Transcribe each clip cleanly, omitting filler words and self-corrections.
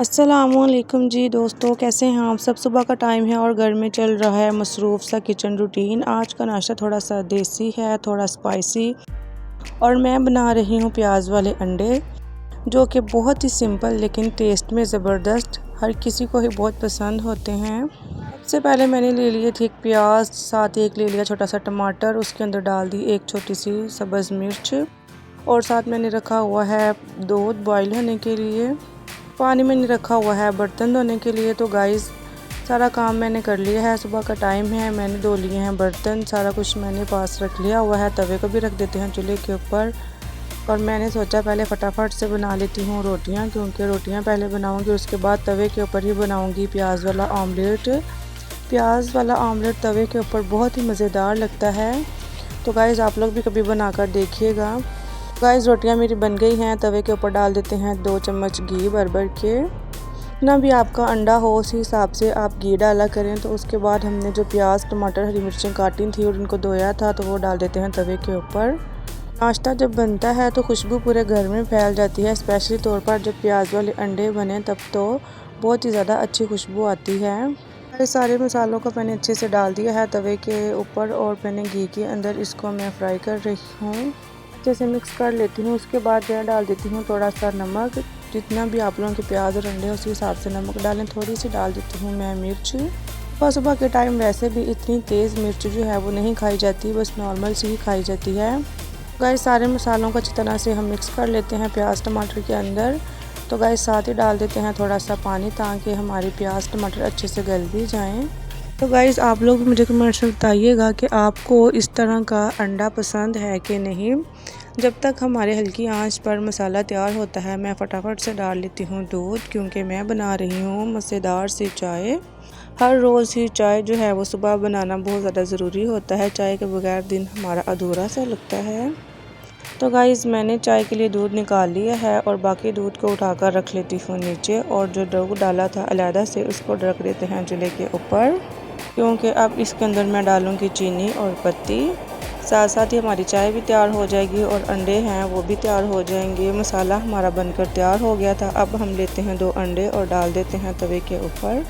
अस्सलामुअलैकुम जी दोस्तों, कैसे हैं आप सब। सुबह का टाइम है और घर में चल रहा है मसरूफ़ सा किचन रूटीन। आज का नाश्ता थोड़ा सा देसी है, थोड़ा स्पाइसी, और मैं बना रही हूँ प्याज वाले अंडे, जो कि बहुत ही सिंपल लेकिन टेस्ट में ज़बरदस्त, हर किसी को ही बहुत पसंद होते हैं। सबसे पहले मैंने ले लिए थे एक प्याज, साथ ही एक ले लिया छोटा सा टमाटर, उसके अंदर डाल दी एक छोटी सी सब्ज़ मिर्च, और साथ मैंने रखा हुआ है दूध बॉईल होने के लिए। पानी मैंने रखा हुआ है बर्तन धोने के लिए। तो गाइस सारा काम मैंने कर लिया है, सुबह का टाइम है, मैंने धो लिए हैं बर्तन, सारा कुछ मैंने पास रख लिया हुआ है। तवे को भी रख देते हैं चूल्हे के ऊपर, और मैंने सोचा पहले फटाफट से बना लेती हूँ रोटियाँ, क्योंकि रोटियाँ पहले बनाऊँगी, उसके बाद तवे के ऊपर ही बनाऊँगी प्याज वाला ऑमलेट। प्याज वाला ऑमलेट तवे के ऊपर बहुत ही मज़ेदार लगता है। तो गाइस आप लोग भी कभी बनाकर देखिएगा। गाइस रोटियां मेरी बन गई हैं, तवे के ऊपर डाल देते हैं 2 चम्मच घी भर के। जितना भी आपका अंडा हो उसी हिसाब से आप घी डाला करें। तो उसके बाद हमने जो प्याज टमाटर हरी मिर्चें काटी थी और इनको धोया था, तो वो डाल देते हैं तवे के ऊपर। नाश्ता जब बनता है तो खुशबू पूरे घर में फैल जाती है, स्पेशली तौर पर जब प्याज वाले अंडे बने तब तो बहुत ही ज़्यादा अच्छी खुशबू आती है। ये सारे मसालों को मैंने अच्छे से डाल दिया है तवे के ऊपर, और मैंने घी के अंदर इसको मैं फ्राई कर रही हूँ। अच्छे से मिक्स कर लेती हूँ। उसके बाद मैं डाल देती हूँ थोड़ा सा नमक, जितना भी आप लोगों के प्याज और अंडे उसी हिसाब से नमक डालें। थोड़ी सी डाल देती हूँ मैं मिर्च। सुबह सुबह के टाइम वैसे भी इतनी तेज़ मिर्च जो है वो नहीं खाई जाती, बस नॉर्मल सी ही खाई जाती है। गाइस सारे मसालों को अच्छी तरह से हम मिक्स कर लेते हैं प्याज टमाटर के अंदर। तो गाइस साथ ही डाल देते हैं थोड़ा सा पानी, ताकि हमारे प्याज टमाटर अच्छे से गल भी जाएँ। तो गाइज़ आप लोग मुझे कमेंट्स में बताइएगा कि आपको इस तरह का अंडा पसंद है कि नहीं। जब तक हमारे हल्की आंच पर मसाला तैयार होता है, मैं फटाफट से डाल लेती हूँ दूध, क्योंकि मैं बना रही हूँ मज़ेदार सी चाय। हर रोज़ ही चाय जो है वो सुबह बनाना बहुत ज़्यादा ज़रूरी होता है, चाय के बगैर दिन हमारा अधूरा सा लगता है। तो गाइज़ मैंने चाय के लिए दूध निकाल लिया है, और बाकी दूध को उठाकर रख लेती हूँ नीचे, और जो दूध डाला था अलहदा से उसको रख देते हैं चूल्हे के ऊपर, क्योंकि अब इसके अंदर मैं डालूँगी चीनी और पत्ती। साथ साथ ही हमारी चाय भी तैयार हो जाएगी और अंडे हैं वो भी तैयार हो जाएंगे। मसाला हमारा बनकर तैयार हो गया था। अब हम लेते हैं 2 अंडे और डाल देते हैं तवे के ऊपर।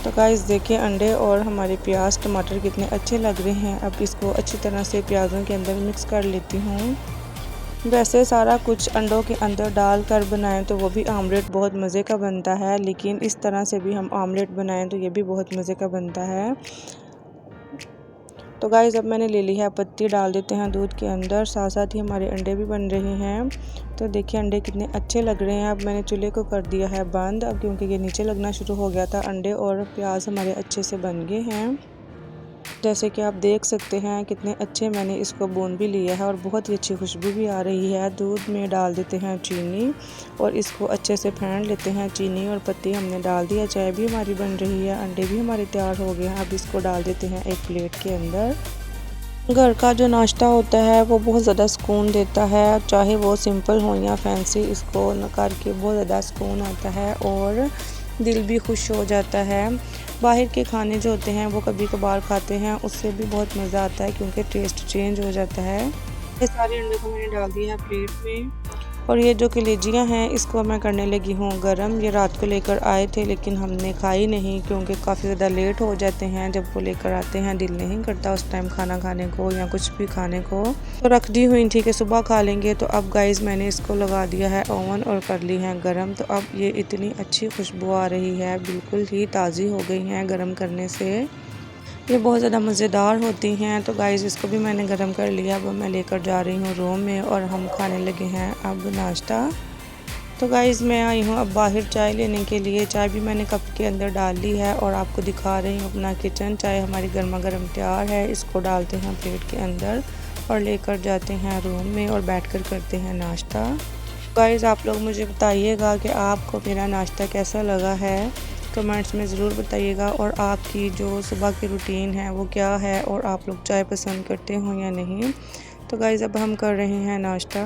तो गाइस देखिए अंडे और हमारे प्याज टमाटर कितने अच्छे लग रहे हैं। अब इसको अच्छी तरह से प्याज़ों के अंदर मिक्स कर लेती हूँ। वैसे सारा कुछ अंडों के अंदर डालकर बनाएं तो वो भी आमलेट बहुत मज़े का बनता है, लेकिन इस तरह से भी हम आमलेट बनाएं तो ये भी बहुत मज़े का बनता है। तो गाइस अब मैंने ले ली है पत्ती, डाल देते हैं दूध के अंदर। साथ साथ ही हमारे अंडे भी बन रहे हैं। तो देखिए अंडे कितने अच्छे लग रहे हैं। अब मैंने चूल्हे को कर दिया है बंद, अब क्योंकि ये नीचे लगना शुरू हो गया था। अंडे और प्याज हमारे अच्छे से बन गए हैं। जैसे कि आप देख सकते हैं कितने अच्छे मैंने इसको भून भी लिया है, और बहुत ही अच्छी खुशबू भी आ रही है। दूध में डाल देते हैं चीनी और इसको अच्छे से फेंट लेते हैं। चीनी और पत्ती हमने डाल दिया, चाय भी हमारी बन रही है, अंडे भी हमारे तैयार हो गए हैं। अब इसको डाल देते हैं एक प्लेट के अंदर। घर का जो नाश्ता होता है वो बहुत ज़्यादा सुकून देता है, चाहे वो सिंपल हो या फैंसी, इसको न करके बहुत ज़्यादा सुकून आता है और दिल भी खुश हो जाता है। बाहर के खाने जो होते हैं वो कभी कभार खाते हैं, उससे भी बहुत मज़ा आता है, क्योंकि टेस्ट चेंज हो जाता है। ये सारे अंडे को मैंने डाल दिया है प्लेट में, और ये जो कलेजियाँ हैं इसको मैं करने लगी हूँ गरम। ये रात को लेकर आए थे लेकिन हमने खाई नहीं, क्योंकि काफ़ी ज़्यादा लेट हो जाते हैं जब वो लेकर आते हैं, दिल नहीं करता उस टाइम खाना खाने को या कुछ भी खाने को। तो रख दी हुई थी कि सुबह खा लेंगे। तो अब गाइस मैंने इसको लगा दिया है ओवन और कर ली है गरम। तो अब ये इतनी अच्छी खुशबू आ रही है, बिल्कुल ही ताज़ी हो गई हैं गरम करने से। ये बहुत ज़्यादा मज़ेदार होती हैं। तो गाइस इसको भी मैंने गरम कर लिया। अब मैं लेकर जा रही हूँ रूम में और हम खाने लगे हैं अब नाश्ता। तो गाइस मैं आई हूँ अब बाहर चाय लेने के लिए। चाय भी मैंने कप के अंदर डाल ली है और आपको दिखा रही हूँ अपना किचन। चाय हमारी गर्मा गर्म तैयार है। इसको डालते हैं प्लेट के अंदर और लेकर जाते हैं रूम में और बैठकर करते हैं नाश्ता। गाइस आप लोग मुझे बताइएगा कि आपको मेरा नाश्ता कैसा लगा है, कमेंट्स में ज़रूर बताइएगा। और आपकी जो सुबह की रूटीन है वो क्या है, और आप लोग चाय पसंद करते हो या नहीं। तो गाइज़ अब हम कर रहे हैं नाश्ता।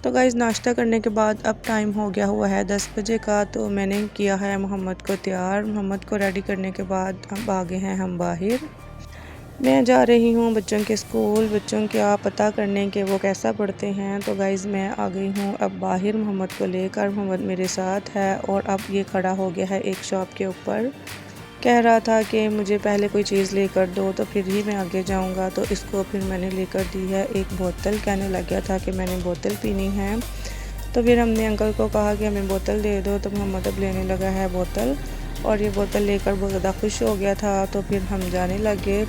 तो गाइज़ नाश्ता करने के बाद अब टाइम हो गया हुआ है 10 बजे का। तो मैंने किया है मोहम्मद को तैयार। मोहम्मद को रेडी करने के बाद अब आ गए हैं हम बाहर। मैं जा रही हूँ बच्चों के स्कूल, बच्चों का पता करने के वो कैसा पढ़ते हैं। तो गाइज़ मैं आ गई हूँ अब बाहर मोहम्मद को लेकर। मोहम्मद मेरे साथ है और अब ये खड़ा हो गया है एक शॉप के ऊपर। कह रहा था कि मुझे पहले कोई चीज़ लेकर दो तो फिर ही मैं आगे जाऊँगा। तो इसको फिर मैंने लेकर दी है एक बोतल। कहने लग गया था कि मैंने बोतल पीनी है। तो फिर हमने अंकल को कहा कि हमें बोतल दे दो। तो मोहम्मद अब लेने लगा है बोतल और ये बोतल लेकर बहुत ज़्यादा खुश हो गया था। तो फिर हम जाने लगे।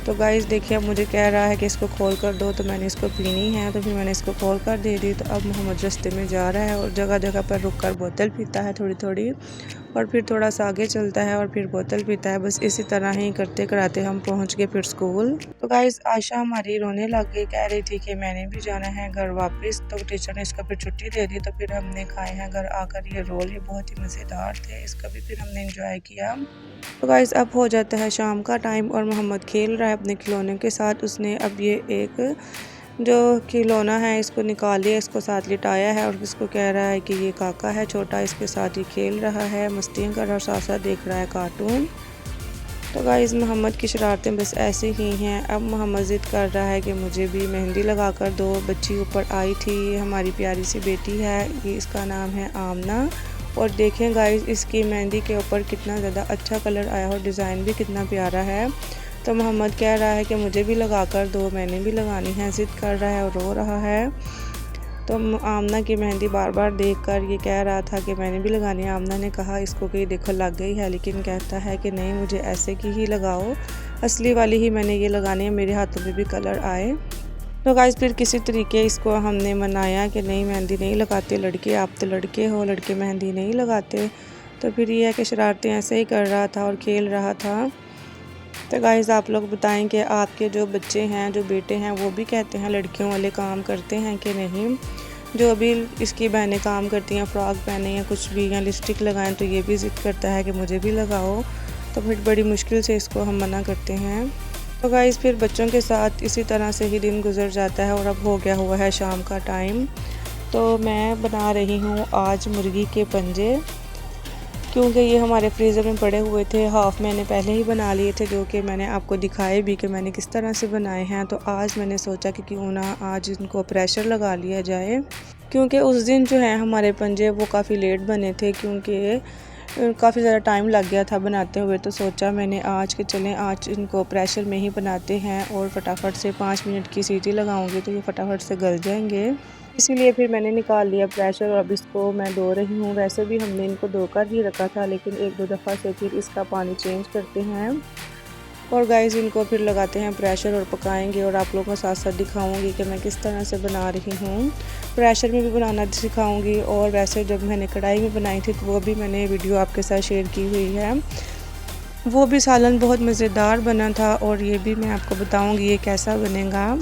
तो गाइज़ देखिए अब मुझे कह रहा है कि इसको खोल कर दो, तो मैंने इसको पीनी है। तो फिर मैंने इसको खोल कर दे दी। तो अब मोहम्मद रास्ते में जा रहा है और जगह जगह पर रुक कर बोतल पीता है थोड़ी थोड़ी, और फिर थोड़ा सा आगे चलता है और फिर बोतल पीता है। बस इसी तरह ही करते कराते हम पहुंच गए फिर स्कूल। तो गाइज़ आशा हमारी रोने लग गई, कह रही थी कि मैंने भी जाना है घर वापस। तो टीचर ने इसको फिर छुट्टी दे दी। तो फिर हमने खाए हैं घर आकर ये रोल, ये बहुत ही मज़ेदार थे, इसका भी फिर हमने इंजॉय किया। तो गाइज़ अब हो जाता है शाम का टाइम और मोहम्मद खेल रहा है अपने खिलौनों के साथ। उसने अब ये एक जो खिलौना है इसको निकाल लिया, इसको साथ लिटाया है और इसको कह रहा है कि ये काका है छोटा, इसके साथ ही खेल रहा है, मस्तियाँ कर रहा है, साथ साथ देख रहा है कार्टून। तो गाइज़ मोहम्मद की शरारतें बस ऐसी ही हैं। अब मोहम्मद ज़िद कर रहा है कि मुझे भी मेहंदी लगा कर दो। बच्ची ऊपर आई थी, हमारी प्यारी सी बेटी है, ये इसका नाम है आमना। और देखें गाइज़ इसकी मेहंदी के ऊपर कितना ज़्यादा अच्छा कलर आया और डिज़ाइन भी कितना प्यारा है। तो मोहम्मद कह रहा है कि मुझे भी लगा कर दो, मैंने भी लगानी है, ज़िद कर रहा है और रो रहा है। तो आमना की मेहंदी बार बार देखकर ये कह रहा था कि मैंने भी लगानी है। आमना ने कहा इसको कि देखो लग गई है, लेकिन कहता है कि नहीं मुझे ऐसे की ही लगाओ, असली वाली ही मैंने ये लगानी है, मेरे हाथों में भी कलर आए। तो गाइस फिर किसी तरीके इसको हमने मनाया कि नहीं मेहंदी नहीं लगाते लड़के, आप तो लड़के हो, लड़के मेहंदी नहीं लगाते। तो फिर ये है कि शरारतें ऐसे ही कर रहा था और खेल रहा था। तो गाइज़ आप लोग बताएं कि आपके जो बच्चे हैं, जो बेटे हैं, वो भी कहते हैं लड़कियों वाले काम करते हैं कि नहीं। जो अभी इसकी बहनें काम करती हैं, फ़्रॉक पहने या कुछ भी या लिपस्टिक लगाएं, तो ये भी ज़िद करता है कि मुझे भी लगाओ। तो फिर बड़ी मुश्किल से इसको हम मना करते हैं। तो गाइज़ फिर बच्चों के साथ इसी तरह से ही दिन गुजर जाता है और अब हो गया हुआ है शाम का टाइम। तो मैं बना रही हूँ आज मुर्गी के पंजे, क्योंकि ये हमारे फ्रीज़र में पड़े हुए थे, हाफ़ मैंने पहले ही बना लिए थे, जो कि मैंने आपको दिखाए भी कि मैंने किस तरह से बनाए हैं। तो आज मैंने सोचा कि क्यों ना आज इनको प्रेशर लगा लिया जाए, क्योंकि उस दिन जो है हमारे पंजे वो काफ़ी लेट बने थे, क्योंकि काफ़ी ज़्यादा टाइम लग गया था बनाते हुए। तो सोचा मैंने आज के चलें आज इनको प्रेशर में ही बनाते हैं और फटाफट से 5 मिनट की सीटी लगाऊंगी तो ये फटाफट से गल जाएंगे। इसीलिए फिर मैंने निकाल लिया प्रेशर और अब इसको मैं धो रही हूँ। वैसे भी हमने इनको धोकर ही रखा था, लेकिन एक दो दफ़ा से फिर इसका पानी चेंज करते हैं और गाइस इनको फिर लगाते हैं प्रेशर और पकाएंगे। और आप लोगों को साथ साथ दिखाऊंगी कि मैं किस तरह से बना रही हूँ। प्रेशर में भी बनाना सिखाऊंगी और वैसे जब मैंने कढ़ाई में बनाई थी तो वो भी मैंने वीडियो आपके साथ शेयर की हुई है। वो भी सालन बहुत मज़ेदार बना था और ये भी मैं आपको बताऊँगी ये कैसा बनेगा।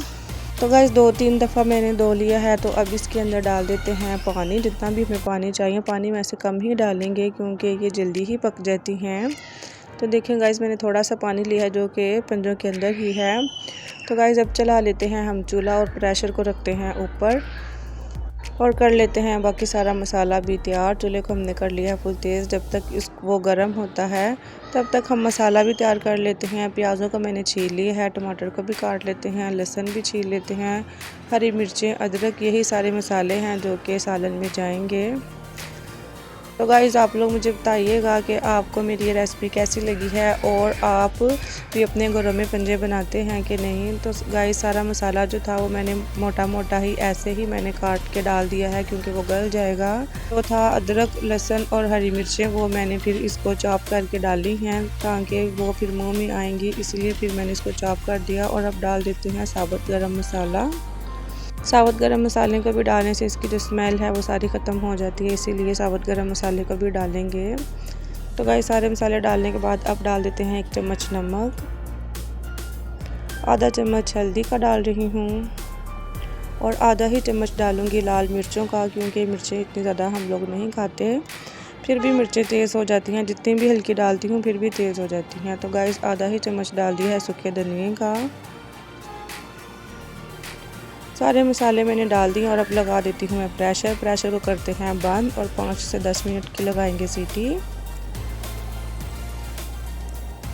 तो गाइस 2-3 दफ़ा मैंने धो लिया है। तो अब इसके अंदर डाल देते हैं पानी, जितना भी हमें पानी चाहिए। पानी वैसे कम ही डालेंगे क्योंकि ये जल्दी ही पक जाती हैं। तो देखें गाइस मैंने थोड़ा सा पानी लिया है जो कि पंजों के अंदर ही है। तो गाइस अब चला लेते हैं हम चूल्हा और प्रेशर को रखते हैं ऊपर और कर लेते हैं बाकी सारा मसाला भी तैयार। चूल्हे को हमने कर लिया है फुल तेज़। जब तक वो गर्म होता है तब तक हम मसाला भी तैयार कर लेते हैं। प्याज़ों को मैंने छील लिया है, टमाटर को भी काट लेते हैं, लहसुन भी छील लेते हैं, हरी मिर्चें, अदरक, यही सारे मसाले हैं जो कि सालन में जाएंगे। तो गाइज़ आप लोग मुझे बताइएगा कि आपको मेरी ये रेसिपी कैसी लगी है और आप भी अपने घरों में पंजे बनाते हैं कि नहीं। तो गाइज़ सारा मसाला जो था वो मैंने मोटा मोटा ही ऐसे ही मैंने काट के डाल दिया है क्योंकि वो गल जाएगा। तो था अदरक, लहसुन और हरी मिर्चें, वो मैंने फिर इसको चॉप करके डाली हैं ताकि वो फिर मुँह में आएंगी, इसलिए फिर मैंने इसको चॉप कर दिया। और अब डाल देते हैं साबुत गरम मसाला। साबुत गरम मसाले को भी डालने से इसकी जो स्मेल है वो सारी ख़त्म हो जाती है, इसीलिए साबुत गरम मसाले को भी डालेंगे। तो गाइस सारे मसाले डालने के बाद अब डाल देते हैं 1 चम्मच नमक, आधा चम्मच हल्दी का डाल रही हूँ और आधा ही चम्मच डालूँगी लाल मिर्चों का, क्योंकि मिर्चें इतनी ज़्यादा हम लोग नहीं खाते, फिर भी मिर्चें तेज़ हो जाती हैं, जितनी भी हल्की डालती हूँ फिर भी तेज़ हो जाती हैं। तो गाइस आधा ही चम्मच डाल दिया है सूखे धनिए का। सारे मसाले मैंने डाल दिए और अब लगा देती हूँ मैं प्रेशर को करते हैं बंद और 5 से 10 मिनट की लगाएंगे सीटी।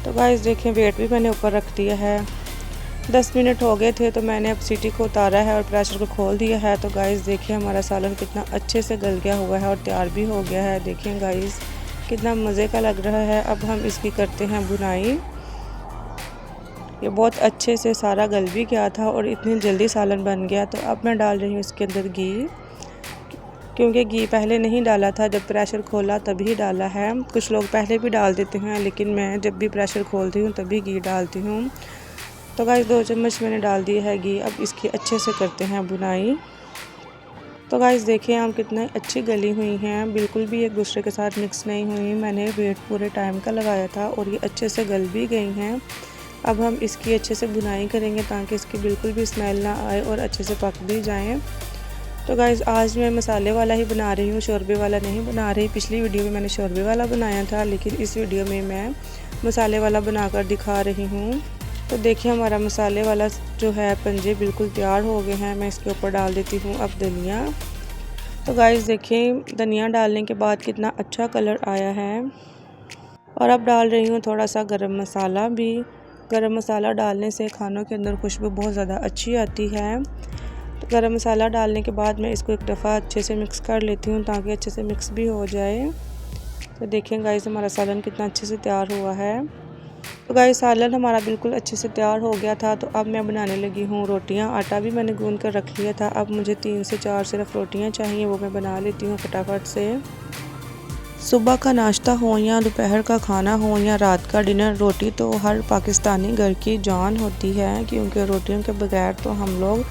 तो गाइस देखें वेट भी मैंने ऊपर रख दिया है 10 मिनट हो गए थे तो मैंने अब सीटी को उतारा है और प्रेशर को खोल दिया है। तो गाइस देखिए हमारा सालन कितना अच्छे से गल गया हुआ है और तैयार भी हो गया है। देखिए गाइस कितना मज़े का लग रहा है। अब हम इसकी करते हैं बुनाई। ये बहुत अच्छे से सारा गल भी गया था और इतनी जल्दी सालन बन गया। तो अब मैं डाल रही हूँ इसके अंदर घी, क्योंकि घी पहले नहीं डाला था, जब प्रेशर खोला तभी डाला है। कुछ लोग पहले भी डाल देते हैं, लेकिन मैं जब भी प्रेशर खोलती हूँ तभी घी डालती हूँ। तो गाइस 2 चम्मच मैंने डाल दिया है घी। अब इसकी अच्छे से करते हैं बुनाई। तो गाइस देखिए आम कितनी अच्छी गली हुई हैं, बिल्कुल भी एक दूसरे के साथ मिक्स नहीं हुई। मैंने वेट पूरे टाइम का लगाया था और ये अच्छे से गल भी गई हैं। अब हम इसकी अच्छे से बुनाई करेंगे ताकि इसकी बिल्कुल भी स्मेल ना आए और अच्छे से पक भी जाएं। तो गाइस आज मैं मसाले वाला ही बना रही हूँ, शोरबे वाला नहीं बना रही। पिछली वीडियो में मैंने शोरबे वाला बनाया था, लेकिन इस वीडियो में मैं मसाले वाला बनाकर दिखा रही हूँ। तो देखिए हमारा मसाले वाला जो है पंजे बिल्कुल तैयार हो गए हैं। मैं इसके ऊपर डाल देती हूँ अब धनिया। तो गाइस देखिए धनिया डालने के बाद कितना अच्छा कलर आया है। और अब डाल रही हूँ थोड़ा सा गरम मसाला भी। गरम मसाला डालने से खानों के अंदर खुशबू बहुत ज़्यादा अच्छी आती है। तो गरम मसाला डालने के बाद मैं इसको एक दफ़ा अच्छे से मिक्स कर लेती हूँ ताकि अच्छे से मिक्स भी हो जाए। तो देखें गाइस हमारा सालन कितना अच्छे से तैयार हुआ है। तो गाइस सालन हमारा बिल्कुल अच्छे से तैयार हो गया था। तो अब मैं बनाने लगी हूँ रोटियाँ। आटा भी मैंने गूंद कर रख लिया था। अब मुझे 3 से 4 सिर्फ रोटियाँ चाहिए, वो मैं बना लेती हूँ फटाफट से। सुबह का नाश्ता हो या दोपहर का खाना हो या रात का डिनर, रोटी तो हर पाकिस्तानी घर की जान होती है, क्योंकि रोटियों के बगैर तो हम लोग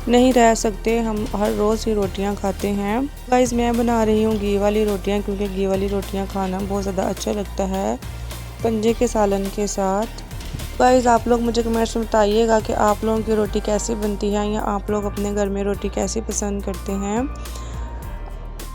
नहीं रह सकते। हम हर रोज़ ही रोटियां खाते हैं। गाइस मैं बना रही हूँ घी वाली रोटियां, क्योंकि घी वाली रोटियां खाना बहुत ज़्यादा अच्छा लगता है पंजे के सालन के साथ। गाइस आप लोग मुझे कमेंट्स में बताइएगा कि आप लोगों की रोटी कैसी बनती है, या आप लोग अपने घर में रोटी कैसी पसंद करते हैं।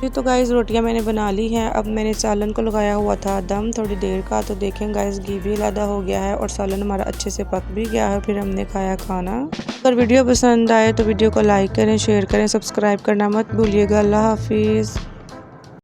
तो गाइस रोटियां मैंने बना ली हैं। अब मैंने सालन को लगाया हुआ था दम थोड़ी देर का। तो देखें गाइस घी भी आधा हो गया है और सालन हमारा अच्छे से पक भी गया है। फिर हमने खाया खाना। अगर वीडियो पसंद आए तो वीडियो को लाइक करें, शेयर करें, सब्सक्राइब करना मत भूलिएगा। अल्लाह हाफिज़।